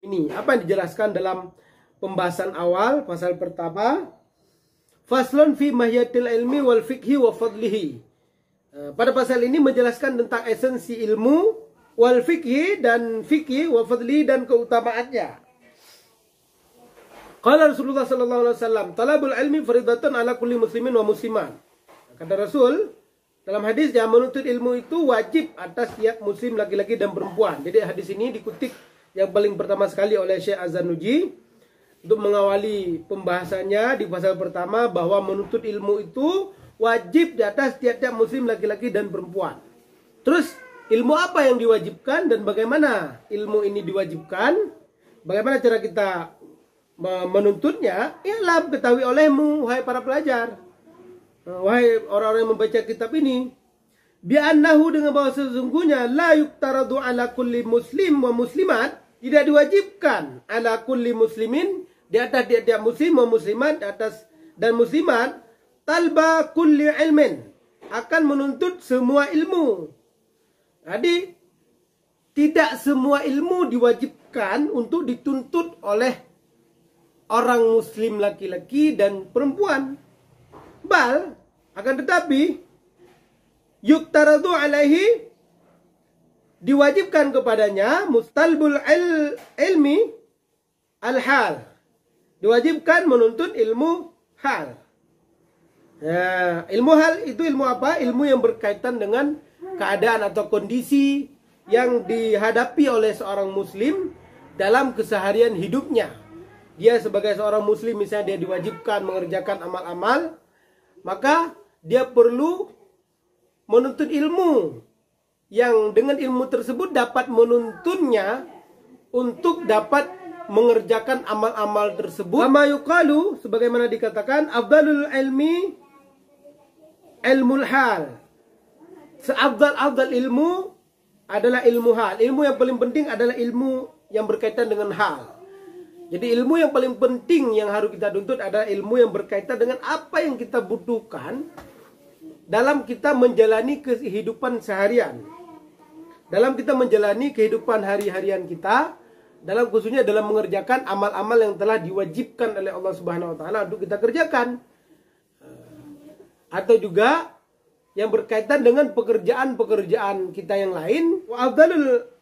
Ini apa yang dijelaskan dalam pembahasan awal pasal pertama, faslun fi mahiyatil ilmi wal fiqhi wa fadlihi. Pada pasal ini menjelaskan tentang esensi ilmu wal fiqhi dan fikih wa fadlihi dan keutamaannya. Qala Rasulullah sallallahu alaihi wasallam, talabul ilmi faridatun ala kulli muslimin wa musliman. Kata Rasul dalam hadis, yang menuntut ilmu itu wajib atas tiap muslim laki-laki dan perempuan. Jadi hadis ini dikutip yang paling pertama sekali oleh Syekh Az-Zarnuji untuk mengawali pembahasannya di pasal pertama, bahwa menuntut ilmu itu wajib di atas tiap-tiap muslim laki-laki dan perempuan. Terus ilmu apa yang diwajibkan dan bagaimana ilmu ini diwajibkan? Bagaimana cara kita menuntutnya? Ialah ketahui olehmu, wahai para pelajar, wahai orang-orang yang membaca kitab ini, bi'annahu, dengan bahwa sesungguhnya la yuktaradu ala kulli muslim wa muslimat, tidak diwajibkan ala kulli muslimin, di atas tiap-tiap muslim wa muslimat, di atas dan muslimat, talba kulli ilmin, akan menuntut semua ilmu. Jadi tidak semua ilmu diwajibkan untuk dituntut oleh orang muslim laki-laki dan perempuan. Bal, akan tetapi yuktaradu alaihi, diwajibkan kepadanya mustalbul ilmi al-hal, diwajibkan menuntut ilmu hal. Ya, ilmu hal itu ilmu apa? Ilmu yang berkaitan dengan keadaan atau kondisi yang dihadapi oleh seorang muslim dalam keseharian hidupnya. Dia sebagai seorang muslim, misalnya dia diwajibkan mengerjakan amal-amal, maka dia perlu menuntut ilmu yang dengan ilmu tersebut dapat menuntunnya untuk dapat mengerjakan amal-amal tersebut. Kama yuqalu, sebagaimana dikatakan, afdalul ilmi ilmul hal. Seafdal-afdal ilmu adalah ilmu hal. Ilmu yang paling penting adalah ilmu yang berkaitan dengan hal. Jadi ilmu yang paling penting yang harus kita tuntut adalah ilmu yang berkaitan dengan apa yang kita butuhkan dalam kita menjalani kehidupan seharian, dalam kita menjalani kehidupan hari-harian kita, dalam khususnya dalam mengerjakan amal-amal yang telah diwajibkan oleh Allah Subhanahu wa taala untuk kita kerjakan. Atau juga yang berkaitan dengan pekerjaan-pekerjaan kita yang lain. Wa afdalul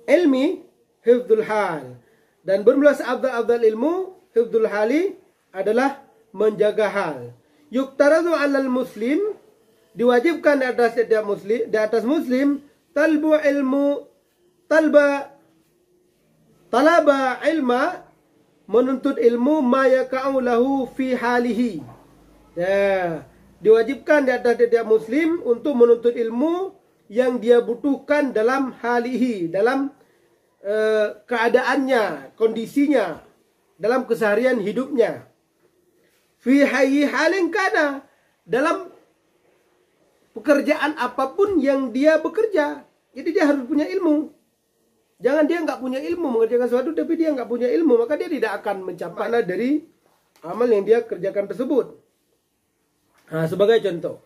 ilmi hifdzul hal, dan bermula seafdal-afdal ilmu hifdzul hali adalah menjaga hal. Yuktaradu 'alal muslim, diwajibkan di atas setiap muslim, di atas muslim, talaba ilma, menuntut ilmu ma yaka'u lahu fi halihi. Ya, diwajibkan di atas setiap muslim untuk menuntut ilmu yang dia butuhkan dalam halihi, dalam keadaannya, kondisinya, dalam keseharian hidupnya. Fi hayyi halin kana, dalam pekerjaan apapun yang dia bekerja. Jadi dia harus punya ilmu. Jangan dia nggak punya ilmu mengerjakan sesuatu tapi dia nggak punya ilmu, maka dia tidak akan mencapai dari amal yang dia kerjakan tersebut. Nah, sebagai contoh,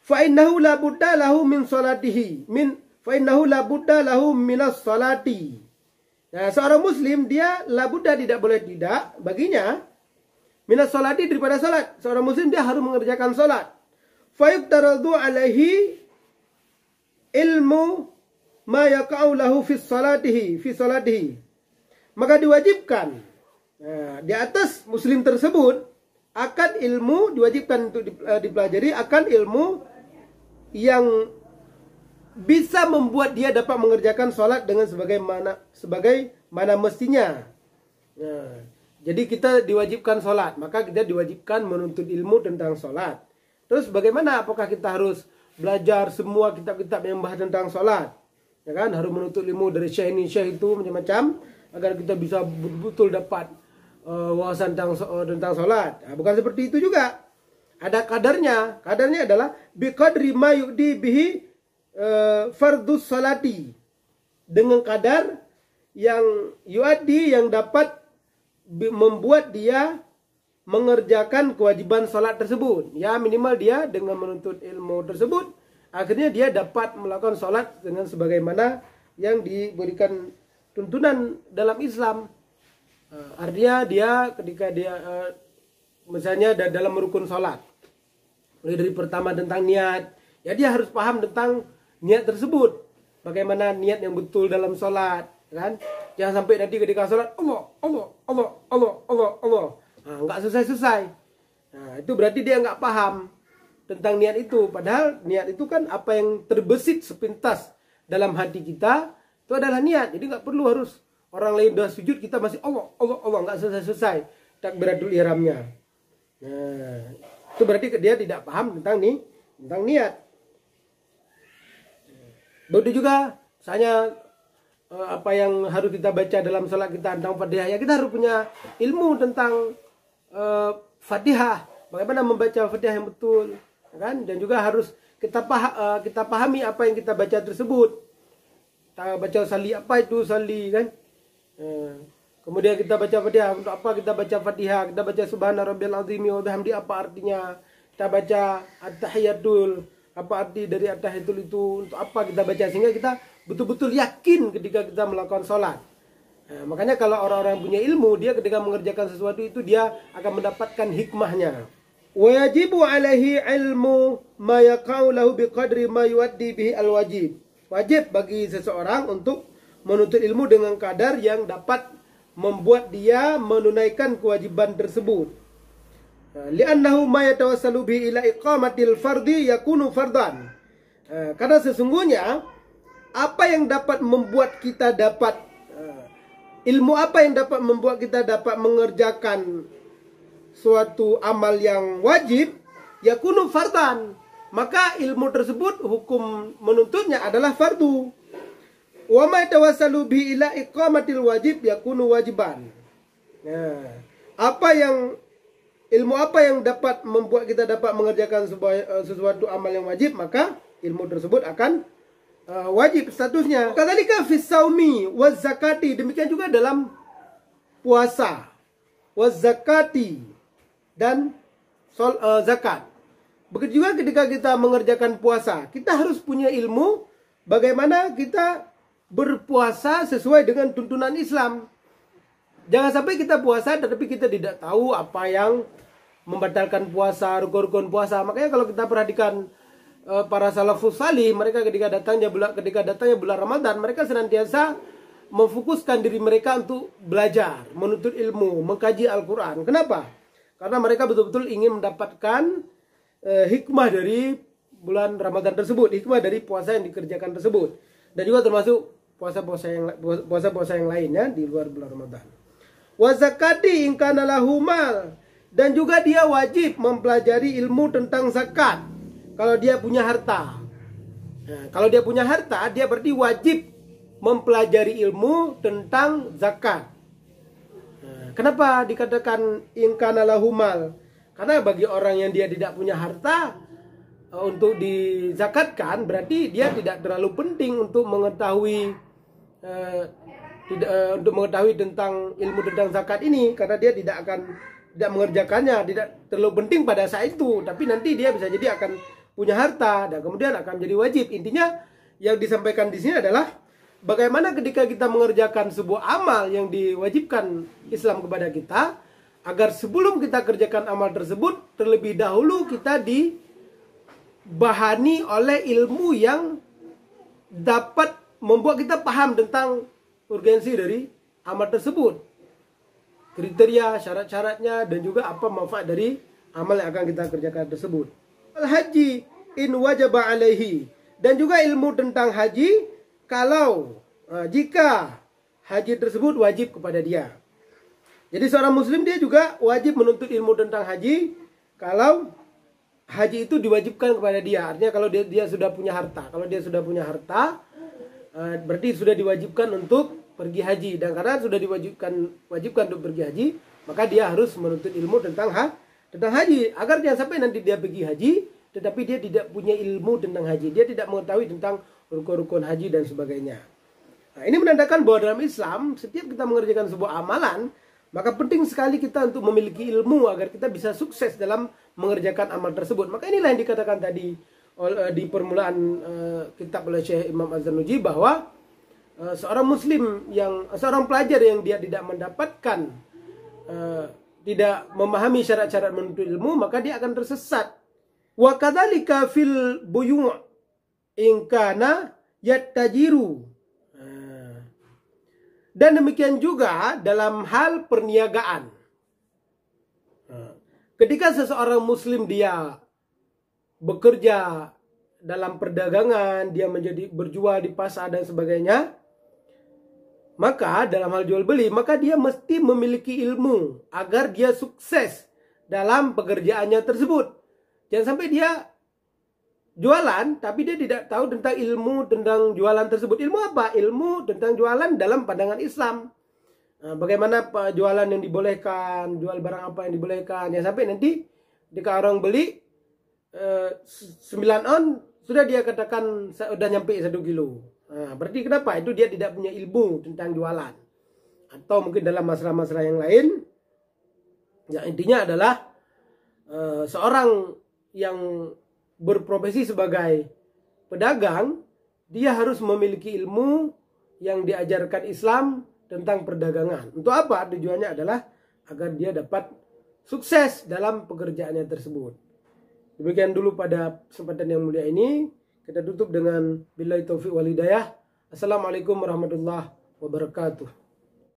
fa innahu la budda lahu min salatihi fa innahu la budda lahu minas salati. Nah, seorang muslim dia la budda, tidak boleh tidak baginya, minas salati, daripada salat. Seorang muslim dia harus mengerjakan salat. Fa yuktaradu alaihi ilmu ma yaqa'u lahu fi salatihi. Maka diwajibkan, nah, di atas muslim tersebut akan ilmu, diwajibkan untuk dipelajari akan ilmu yang bisa membuat dia dapat mengerjakan sholat dengan sebagaimana mestinya. Nah, jadi kita diwajibkan sholat, maka kita diwajibkan menuntut ilmu tentang sholat. Terus bagaimana? Apakah kita harus belajar semua kitab-kitab yang membahas tentang sholat? Ya kan? Harus menuntut ilmu dari syekh ini, syekh itu, macam-macam, agar kita bisa betul-betul dapat wawasan tentang sholat. Nah, bukan seperti itu juga. Ada kadarnya. Kadarnya adalah biqadri ma yu'di bihi fardus salati, dengan kadar yang yu'addi, yang dapat membuat dia mengerjakan kewajiban salat tersebut. Ya, minimal dia dengan menuntut ilmu tersebut, akhirnya dia dapat melakukan salat dengan sebagaimana yang diberikan tuntunan dalam Islam. Artinya dia ketika dia misalnya dalam rukun sholat, mulai dari pertama tentang niat, ya dia harus paham tentang niat tersebut, bagaimana niat yang betul dalam sholat, kan? Jangan sampai nanti ketika sholat Allah, nggak selesai. Nah, itu berarti dia nggak paham tentang niat itu. Padahal niat itu kan apa yang terbesit sepintas dalam hati kita, itu adalah niat. Jadi nggak perlu harus orang lain udah sujud kita masih Allah, nggak selesai takbiratul ihramnya. Nah, itu berarti dia tidak paham tentang niat. Begitu juga misalnya apa yang harus kita baca dalam sholat kita tentang Fatihah, ya kita harus punya ilmu tentang Fatihah, bagaimana membaca Fatihah yang betul, kan? Dan juga harus kita pahami apa yang kita baca tersebut. Kita baca sali, apa itu sali, kan? Kemudian kita baca Fatihah, untuk apa kita baca Fatihah? Kita baca Subhana Rabbiyal Azim wa bihamdi, apa artinya? Kita baca At-Tahiyatul, apa arti dari At-Tahiyatul itu? Untuk apa kita baca? Sehingga kita betul-betul yakin ketika kita melakukan sholat. Nah, makanya kalau orang-orang punya ilmu, dia ketika mengerjakan sesuatu itu dia akan mendapatkan hikmahnya. Wa yajibu alaihi ilmu ma yaqa'u lahu biqadri ma yuaddi bihi al-wajib. Wajib bagi seseorang untuk menuntut ilmu dengan kadar yang dapat membuat dia menunaikan kewajiban tersebut. Li'annahu ma yatawassalu bihi ila iqamatil fardi yakunu fardan. Karena sesungguhnya apa yang dapat membuat kita dapat ilmu, apa yang dapat membuat kita dapat mengerjakan suatu amal yang wajib, yakunu fardan, maka ilmu tersebut hukum menuntutnya adalah fardu. Wa ma tawassalu bi ila iqamatil wajib yakunu wajiban. Nah, ilmu apa yang dapat membuat kita dapat mengerjakan sesuatu amal yang wajib, maka ilmu tersebut akan wajib statusnya. Kadzalika fis saumi waz zakati, demikian juga dalam puasa, waz zakati dan zakat. Begitu juga ketika kita mengerjakan puasa, kita harus punya ilmu bagaimana kita berpuasa sesuai dengan tuntunan Islam. Jangan sampai kita puasa tetapi kita tidak tahu apa yang membatalkan puasa, rukun-rukun puasa. Makanya kalau kita perhatikan para salafus salih, mereka ketika datangnya bulan Ramadan, mereka senantiasa memfokuskan diri mereka untuk belajar, menuntut ilmu, mengkaji Al-Quran. Kenapa? Karena mereka betul-betul ingin mendapatkan hikmah dari bulan Ramadan tersebut, hikmah dari puasa yang dikerjakan tersebut, dan juga termasuk puasa-puasa yang lainnya di luar bulan Ramadan. Wa zakati in kana lahu mal, dan juga dia wajib mempelajari ilmu tentang zakat kalau dia punya harta. Nah, kalau dia punya harta, dia berarti wajib mempelajari ilmu tentang zakat. Nah, kenapa dikatakan in kana lahu mal? Karena bagi orang yang dia tidak punya harta untuk dizakatkan, berarti dia tidak terlalu penting untuk mengetahui tentang ilmu tentang zakat ini, karena dia tidak mengerjakannya, tidak terlalu penting pada saat itu. Tapi nanti dia bisa jadi akan punya harta dan kemudian akan menjadi wajib. Intinya yang disampaikan di sini adalah bagaimana ketika kita mengerjakan sebuah amal yang diwajibkan Islam kepada kita, agar sebelum kita kerjakan amal tersebut, terlebih dahulu kita dibahani oleh ilmu yang dapat membuat kita paham tentang urgensi dari amal tersebut, kriteria, syarat-syaratnya, dan juga apa manfaat dari amal yang akan kita kerjakan tersebut. Al-haji in wajaba alaihi, dan juga ilmu tentang haji kalau jika haji tersebut wajib kepada dia. Jadi seorang muslim dia juga wajib menuntut ilmu tentang haji kalau haji itu diwajibkan kepada dia. Artinya kalau dia sudah punya harta. Kalau dia sudah punya harta, berarti sudah diwajibkan untuk pergi haji. Dan karena sudah wajibkan untuk pergi haji, maka dia harus menuntut ilmu tentang haji. Agar jangan sampai nanti dia pergi haji, tetapi dia tidak punya ilmu tentang haji. Dia tidak mengetahui tentang rukun-rukun haji dan sebagainya. Nah, ini menandakan bahwa dalam Islam, setiap kita mengerjakan sebuah amalan, maka penting sekali kita untuk memiliki ilmu agar kita bisa sukses dalam mengerjakan amal tersebut. Maka inilah yang dikatakan tadi di permulaan kitab oleh Syekh Imam Az-Zarnuji, bahwa seorang pelajar yang dia tidak mendapatkan tidak memahami syarat-syarat menuntut ilmu, maka dia akan tersesat. Wa kadzalika fil buyu' in kana yattajiru. Dan demikian juga dalam hal perniagaan. Ketika seseorang muslim dia bekerja dalam perdagangan, dia berjual di pasar dan sebagainya, maka dalam hal jual beli, maka dia mesti memiliki ilmu agar dia sukses dalam pekerjaannya tersebut. Jangan sampai dia jualan tapi dia tidak tahu tentang ilmu tentang jualan tersebut. Ilmu apa? Ilmu tentang jualan dalam pandangan Islam. Bagaimana jualan yang dibolehkan, jual barang apa yang dibolehkan. Jangan sampai nanti ketika orang beli 9 on sudah dia katakan sudah nyampe 1 kilo. Berarti kenapa? Itu dia tidak punya ilmu tentang jualan. Atau mungkin dalam masalah-masalah yang lain. Yang intinya adalah seorang yang berprofesi sebagai pedagang, dia harus memiliki ilmu yang diajarkan Islam tentang perdagangan. Untuk apa? Tujuannya adalah agar dia dapat sukses dalam pekerjaannya tersebut. Demikian dulu pada kesempatan yang mulia ini. Kita tutup dengan billahi taufiq wal hidayah. Assalamualaikum warahmatullahi wabarakatuh.